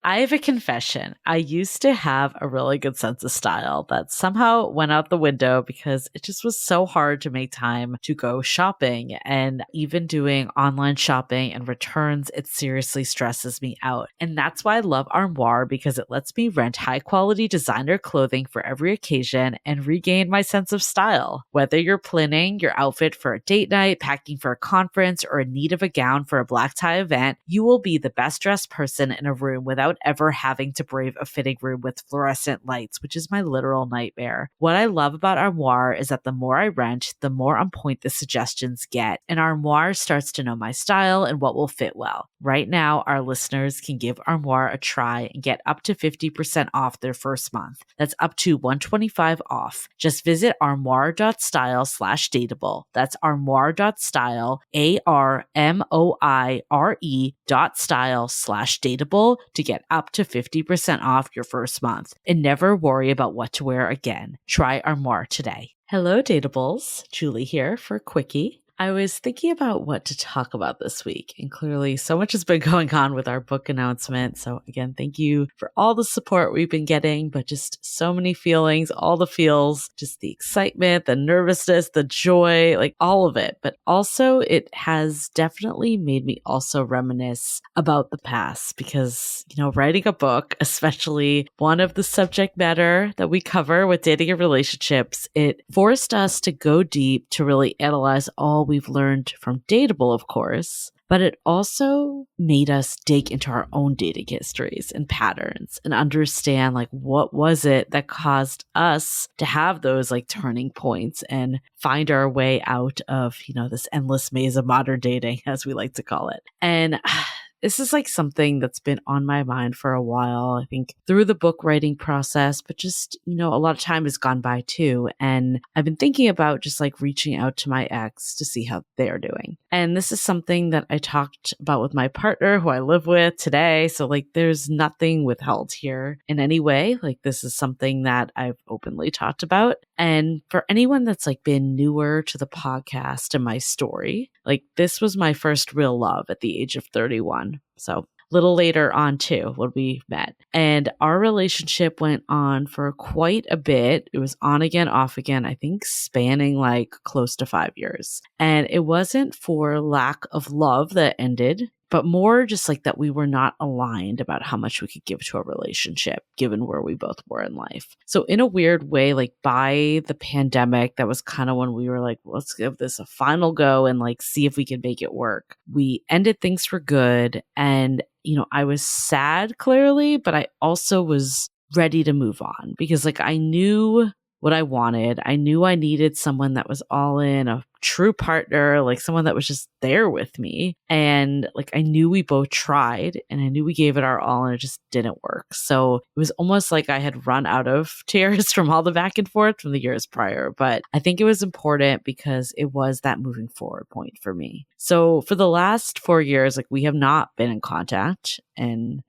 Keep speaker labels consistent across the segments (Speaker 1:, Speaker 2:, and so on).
Speaker 1: I have a confession. I used to have a really good sense of style that somehow went out the window because it just was so hard to make time to go shopping. And even doing online shopping and returns, it seriously stresses me out. And that's why I love Armoire, because it lets me rent high quality designer clothing for every occasion and regain my sense of style. Whether you're planning your outfit for a date night, packing for a conference, or in need of a gown for a black tie event, you will be the best dressed person in a room without ever having to brave a fitting room with fluorescent lights, which is my literal nightmare. What I love about Armoire is that the more I rent, the more on point the suggestions get, and Armoire starts to know my style and what will fit well. Right now, our listeners can give Armoire a try and get up to 50% off their first month. That's up to $125 off. Just visit armoire.style/dateable. That's armoire.style, ARMOIRE.style/dateable to get up to 50% off your first month and never worry about what to wear again. Try Armoire today. Hello, Dateables. Julie here for Quickie. I was thinking about what to talk about this week, and clearly so much has been going on with our book announcement. So again, thank you for all the support we've been getting, but just so many feelings, all the feels, just the excitement, the nervousness, the joy, like all of it. But also it has definitely made me also reminisce about the past because, writing a book, especially one of the subject matter that we cover with dating and relationships, it forced us to go deep to really analyze all we've learned from Dateable, of course, but it also made us dig into our own dating histories and patterns and understand what was it that caused us to have those turning points and find our way out of, this endless maze of modern dating, as we like to call it. And this is something that's been on my mind for a while, I think through the book writing process, but just, a lot of time has gone by too. And I've been thinking about just reaching out to my ex to see how they're doing. And this is something that I talked about with my partner who I live with today. So there's nothing withheld here in any way. This is something that I've openly talked about. And for anyone that's been newer to the podcast and my story, this was my first real love at the age of 31. So a little later on too, when we met. And our relationship went on for quite a bit. It was on again, off again, I think spanning close to 5 years. And it wasn't for lack of love that ended, but more just that we were not aligned about how much we could give to a relationship, given where we both were in life. So in a weird way, by the pandemic, that was kind of when we were let's give this a final go and see if we can make it work. We ended things for good. And, I was sad clearly, but I also was ready to move on because I knew what I wanted. I knew I needed someone that was all in, a true partner, someone that was just there with me. And I knew we both tried and I knew we gave it our all and it just didn't work. So it was almost like I had run out of tears from all the back and forth from the years prior. But I think it was important because it was that moving forward point for me. So for the last 4 years, we have not been in contact and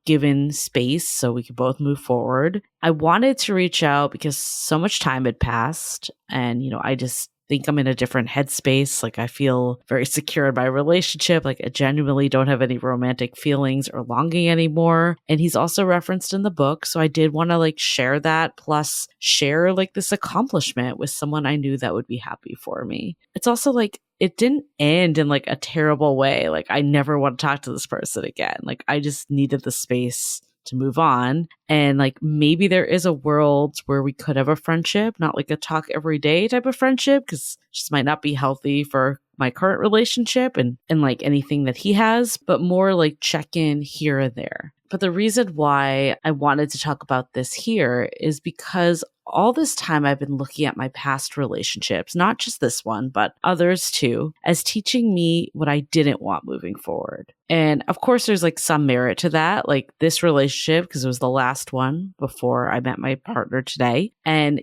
Speaker 1: given space so we could both move forward. I wanted to reach out because so much time had passed and, I just think I'm in a different headspace. I feel very secure in my relationship. I genuinely don't have any romantic feelings or longing anymore. And he's also referenced in the book. So I did want to share that, plus share this accomplishment with someone I knew that would be happy for me. It's also it didn't end in a terrible way. I never want to talk to this person again. I just needed the space to move on. And maybe there is a world where we could have a friendship, not a talk every day type of friendship, because it just might not be healthy for my current relationship and anything that he has, but more check in here and there. But the reason why I wanted to talk about this here is because all this time I've been looking at my past relationships, not just this one, but others too, as teaching me what I didn't want moving forward. And of course, there's some merit to that, this relationship, because it was the last one before I met my partner today. And,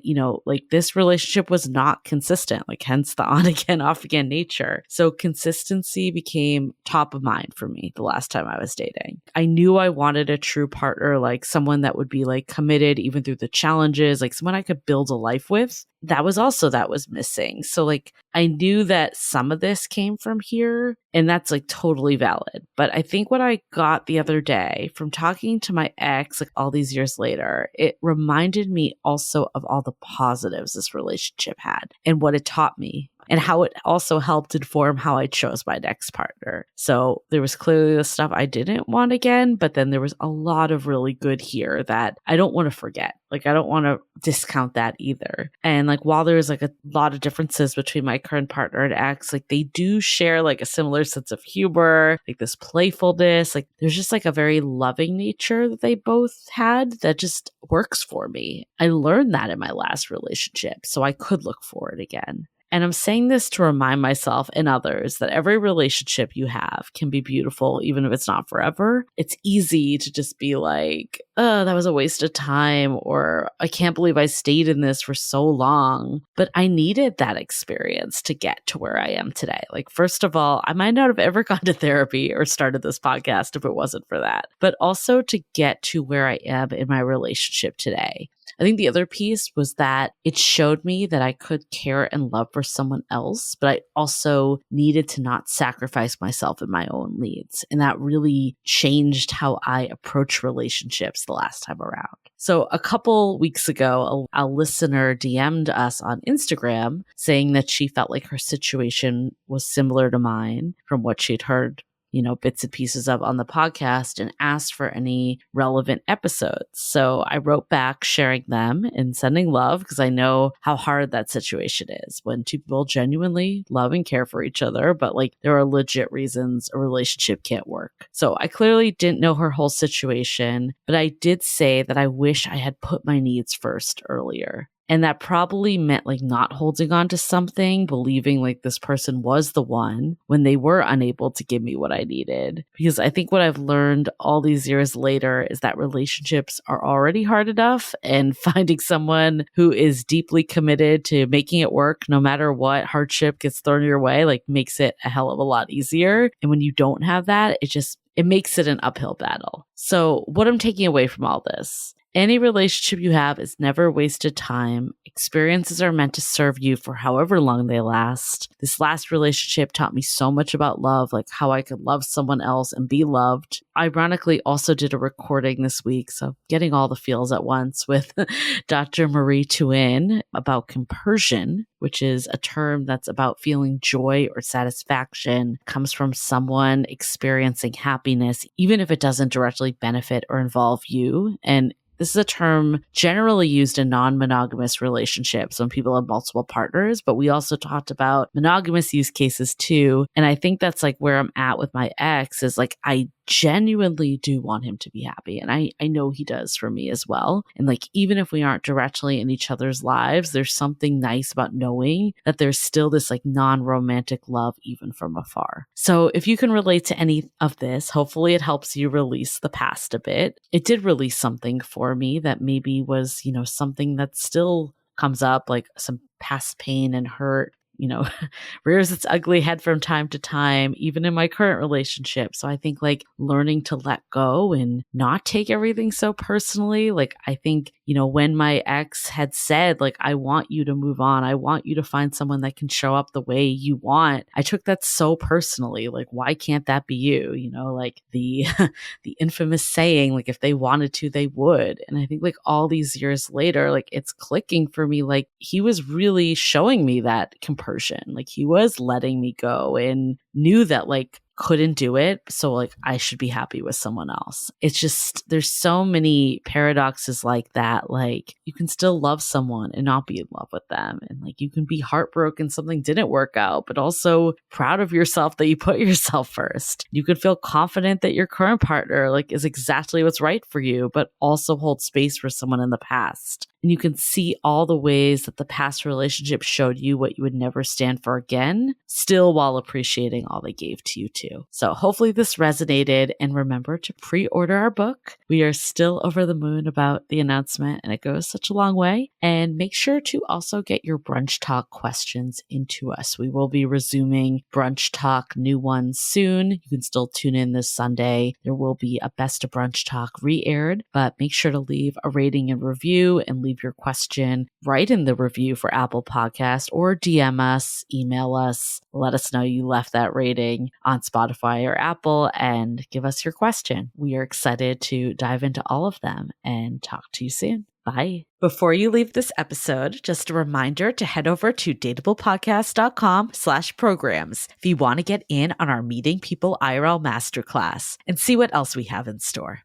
Speaker 1: this relationship was not consistent, hence the on again, off again nature. So consistency became top of mind for me the last time I was dating. I knew I wanted a true partner, someone that would be committed even through the challenges, someone someone I could build a life with, that was missing. So like I knew that some of this came from here, and that's like totally valid. But I think what I got the other day from talking to my ex, like all these years later, it reminded me also of all the positives this relationship had and what it taught me, and how it also helped inform how I chose my next partner. So there was clearly the stuff I didn't want again, but then there was a lot of really good here that I don't want to forget. Like, I don't want to discount that either. And like, while there's like a lot of differences between my current partner and ex, like they do share like a similar sense of humor, like this playfulness, like there's just like a very loving nature that they both had that just works for me. I learned that in my last relationship, so I could look for it again. And I'm saying this to remind myself and others that every relationship you have can be beautiful, even if it's not forever. It's easy to just be like, oh, that was a waste of time, or I can't believe I stayed in this for so long. But I needed that experience to get to where I am today. Like, first of all, I might not have ever gone to therapy or started this podcast if it wasn't for that, but also to get to where I am in my relationship today. I think the other piece was that it showed me that I could care and love for someone else, but I also needed to not sacrifice myself and my own needs. And that really changed how I approach relationships the last time around. So a couple weeks ago, a listener DM'd us on Instagram saying that she felt like her situation was similar to mine from what she'd heard, bits and pieces of on the podcast, and asked for any relevant episodes. So I wrote back sharing them and sending love, because I know how hard that situation is when two people genuinely love and care for each other, but like there are legit reasons a relationship can't work. So I clearly didn't know her whole situation, but I did say that I wish I had put my needs first earlier. And that probably meant like not holding on to something, believing like this person was the one when they were unable to give me what I needed. Because I think what I've learned all these years later is that relationships are already hard enough, and finding someone who is deeply committed to making it work no matter what hardship gets thrown your way, like makes it a hell of a lot easier. And when you don't have that, it makes it an uphill battle. So what I'm taking away from all this: any relationship you have is never wasted time. Experiences are meant to serve you for however long they last. This last relationship taught me so much about love, like how I could love someone else and be loved. Ironically, also did a recording this week, so getting all the feels at once, with Dr. Marie Tuin about compersion, which is a term that's about feeling joy or satisfaction, comes from someone experiencing happiness, even if it doesn't directly benefit or involve you. And this is a term generally used in non-monogamous relationships when people have multiple partners, but we also talked about monogamous use cases too. And I think that's like where I'm at with my ex, is like I genuinely do want him to be happy. And I know he does for me as well. And like, even if we aren't directly in each other's lives, there's something nice about knowing that there's still this like non-romantic love even from afar. So if you can relate to any of this, hopefully it helps you release the past a bit. It did release something for me that maybe was, something that still comes up, like some past pain and hurt, rears its ugly head from time to time, even in my current relationship. So I think like learning to let go and not take everything so personally. Like I think, when my ex had said like, I want you to move on, I want you to find someone that can show up the way you want, I took that so personally. Like, why can't that be you? Like the the infamous saying, like if they wanted to, they would. And I think like all these years later, like it's clicking for me, like he was really showing me that compersion. Like he was letting me go and knew that like couldn't do it, so like I should be happy with someone else. It's just, there's so many paradoxes like that. Like you can still love someone and not be in love with them, and like you can be heartbroken something didn't work out, but also proud of yourself that you put yourself first. You could feel confident that your current partner like is exactly what's right for you, but also hold space for someone in the past. And you can see all the ways that the past relationship showed you what you would never stand for again, still while appreciating all they gave to you too. So hopefully this resonated, and remember to pre-order our book. We are still over the moon about the announcement, and it goes such a long way. And make sure to also get your Brunch Talk questions into us. We will be resuming Brunch Talk, new ones soon. You can still tune in this Sunday. There will be a Best of Brunch Talk re-aired, but make sure to leave a rating and review and leave leave your question right in the review for Apple Podcast or DM us, email us, let us know you left that rating on Spotify or Apple and give us your question. We are excited to dive into all of them and talk to you soon. Bye. Before you leave this episode, just a reminder to head over to dateablepodcast.com/programs if you want to get in on our Meeting People IRL Masterclass and see what else we have in store.